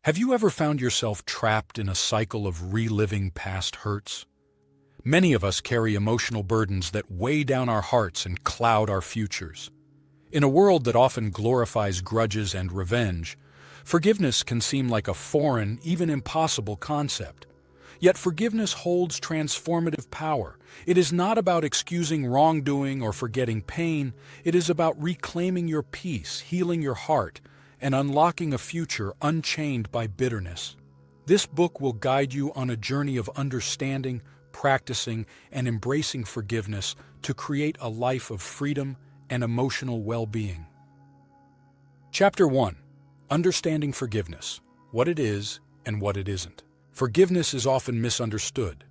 Have you ever found yourself trapped in a cycle of reliving past hurts? Many of us carry emotional burdens that weigh down our hearts and cloud our futures. In a world that often glorifies grudges and revenge, forgiveness can seem like a foreign, even impossible concept. Yet forgiveness holds transformative power. It is not about excusing wrongdoing or forgetting pain. It is about reclaiming your peace, healing your heart, and unlocking a future unchained by bitterness. This book will guide you on a journey of understanding, practicing, and embracing forgiveness to create a life of freedom and emotional well-being. Chapter 1. Understanding Forgiveness: What it is and what it isn't. Forgiveness is often misunderstood.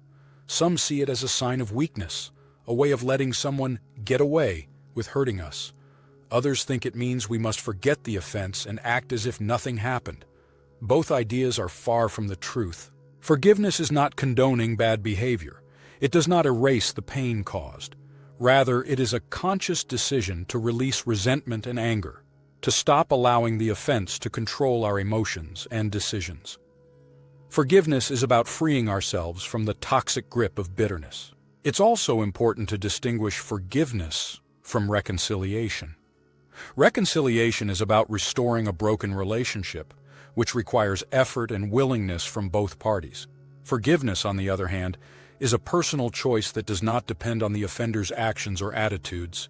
Some see it as a sign of weakness, a way of letting someone get away with hurting us. Others think it means we must forget the offense and act as if nothing happened. Both ideas are far from the truth. Forgiveness is not condoning bad behavior. It does not erase the pain caused. Rather, it is a conscious decision to release resentment and anger, to stop allowing the offense to control our emotions and decisions. Forgiveness is about freeing ourselves from the toxic grip of bitterness. It's also important to distinguish forgiveness from reconciliation. Reconciliation is about restoring a broken relationship, which requires effort and willingness from both parties. Forgiveness, on the other hand, is a personal choice that does not depend on the offender's actions or attitudes.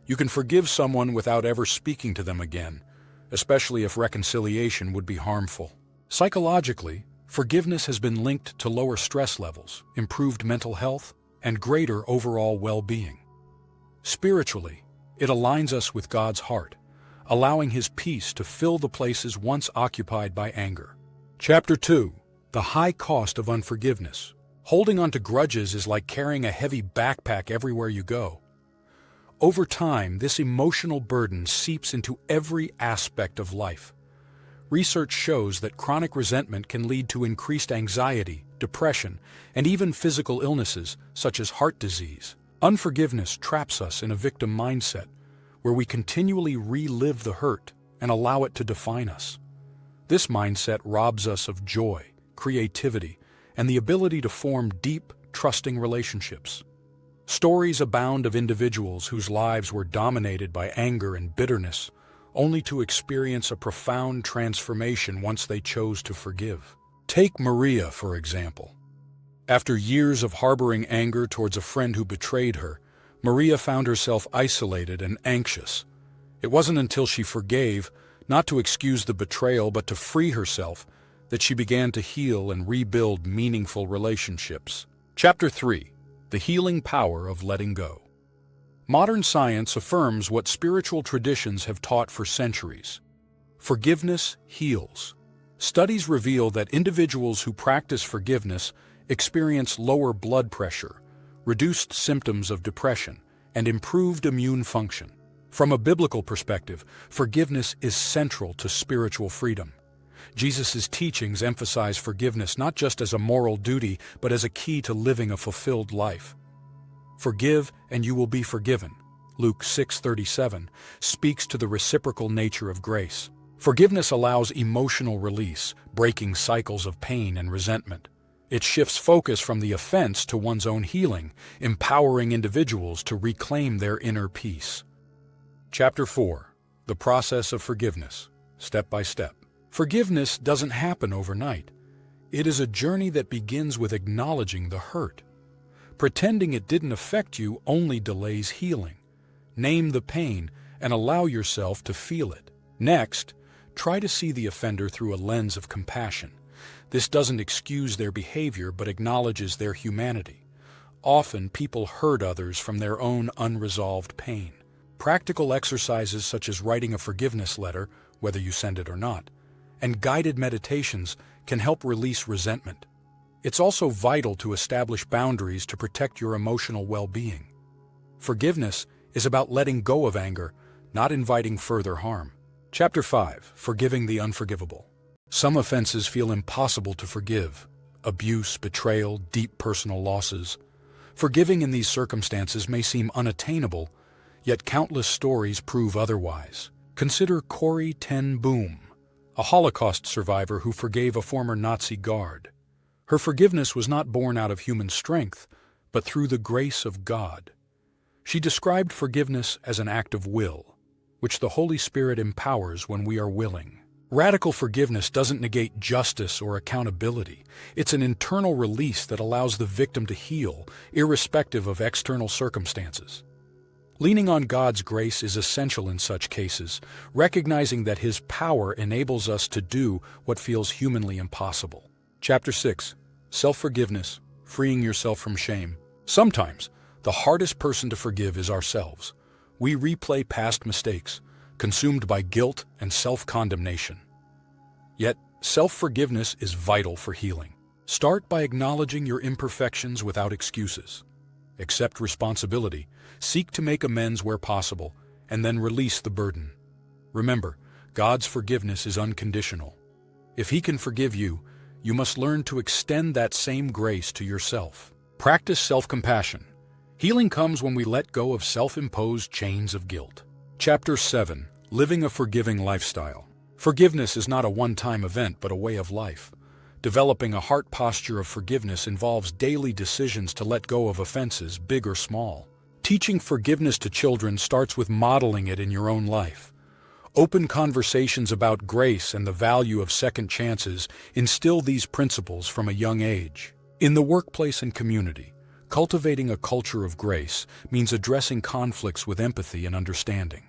You can forgive someone without ever speaking to them again, especially if reconciliation would be harmful. Psychologically, forgiveness has been linked to lower stress levels, improved mental health, and greater overall well-being. Spiritually, it aligns us with God's heart, allowing His peace to fill the places once occupied by anger. Chapter 2. The High Cost of Unforgiveness. Holding on to grudges is like carrying a heavy backpack everywhere you go. Over time, this emotional burden seeps into every aspect of life. Research shows that chronic resentment can lead to increased anxiety, depression, and even physical illnesses such as heart disease. Unforgiveness traps us in a victim mindset, where we continually relive the hurt and allow it to define us. This mindset robs us of joy, creativity, and the ability to form deep, trusting relationships. Stories abound of individuals whose lives were dominated by anger and bitterness, only to experience a profound transformation once they chose to forgive. Take Maria, for example. After years of harboring anger towards a friend who betrayed her, Maria found herself isolated and anxious. It wasn't until she forgave, not to excuse the betrayal but to free herself, that she began to heal and rebuild meaningful relationships. Chapter 3. The Healing Power of Letting Go. Modern science affirms what spiritual traditions have taught for centuries. Forgiveness heals. Studies reveal that individuals who practice forgiveness experience lower blood pressure, reduced symptoms of depression, and improved immune function. From a biblical perspective, forgiveness is central to spiritual freedom. Jesus' teachings emphasize forgiveness not just as a moral duty, but as a key to living a fulfilled life. Forgive and you will be forgiven, Luke 6:37, speaks to the reciprocal nature of grace. Forgiveness allows emotional release, breaking cycles of pain and resentment. It shifts focus from the offense to one's own healing, empowering individuals to reclaim their inner peace. Chapter 4. The Process of Forgiveness, Step by Step. Forgiveness doesn't happen overnight. It is a journey that begins with acknowledging the hurt. Pretending it didn't affect you only delays healing. Name the pain and allow yourself to feel it. Next, try to see the offender through a lens of compassion. This doesn't excuse their behavior but acknowledges their humanity. Often, people hurt others from their own unresolved pain. Practical exercises such as writing a forgiveness letter, whether you send it or not, and guided meditations can help release resentment. It's also vital to establish boundaries to protect your emotional well-being. Forgiveness is about letting go of anger, not inviting further harm. Chapter 5. Forgiving the Unforgivable. Some offenses feel impossible to forgive. Abuse, betrayal, deep personal losses. Forgiving in these circumstances may seem unattainable, yet countless stories prove otherwise. Consider Corrie ten Boom, a Holocaust survivor who forgave a former Nazi guard. Her forgiveness was not born out of human strength, but through the grace of God. She described forgiveness as an act of will, which the Holy Spirit empowers when we are willing. Radical forgiveness doesn't negate justice or accountability. It's an internal release that allows the victim to heal, irrespective of external circumstances. Leaning on God's grace is essential in such cases, recognizing that His power enables us to do what feels humanly impossible. Chapter 6. Self-forgiveness, freeing yourself from shame. Sometimes, the hardest person to forgive is ourselves. We replay past mistakes, consumed by guilt and self-condemnation. Yet, self-forgiveness is vital for healing. Start by acknowledging your imperfections without excuses. Accept responsibility, seek to make amends where possible, and then release the burden. Remember, God's forgiveness is unconditional. If He can forgive you, you must learn to extend that same grace to yourself. Practice self-compassion. Healing comes when we let go of self-imposed chains of guilt. Chapter 7. Living a forgiving lifestyle. Forgiveness is not a one-time event but a way of life. Developing a heart posture of forgiveness involves daily decisions to let go of offenses, big or small. Teaching forgiveness to children starts with modeling it in your own life. Open conversations about grace and the value of second chances instill these principles from a young age. In the workplace and community, cultivating a culture of grace means addressing conflicts with empathy and understanding.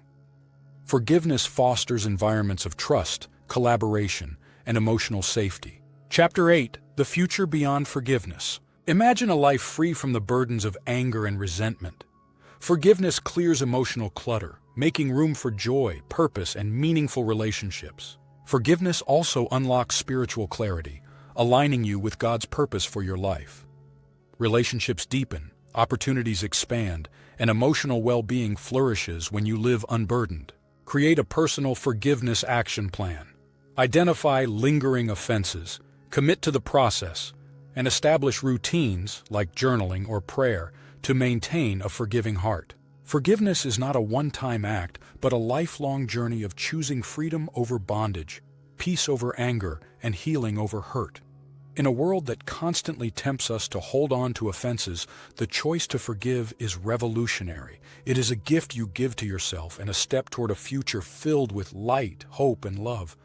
Forgiveness fosters environments of trust, collaboration, and emotional safety. Chapter 8. The Future Beyond Forgiveness. Imagine a life free from the burdens of anger and resentment. Forgiveness clears emotional clutter, making room for joy, purpose, and meaningful relationships. Forgiveness also unlocks spiritual clarity, aligning you with God's purpose for your life. Relationships deepen, opportunities expand, and emotional well-being flourishes when you live unburdened. Create a personal forgiveness action plan. Identify lingering offenses, commit to the process, and establish routines, like journaling or prayer, to maintain a forgiving heart. Forgiveness is not a one-time act, but a lifelong journey of choosing freedom over bondage, peace over anger, and healing over hurt. In a world that constantly tempts us to hold on to offenses, the choice to forgive is revolutionary. It is a gift you give to yourself and a step toward a future filled with light, hope, and love.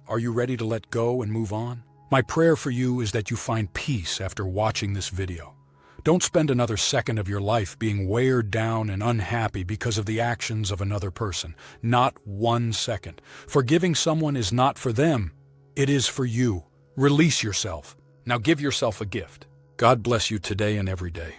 Are you ready to let go and move on? My prayer for you is that you find peace after watching this video. Don't spend another second of your life being weighed down and unhappy because of the actions of another person. Not 1 second. Forgiving someone is not for them. It is for you. Release yourself. Now give yourself a gift. God bless you today and every day.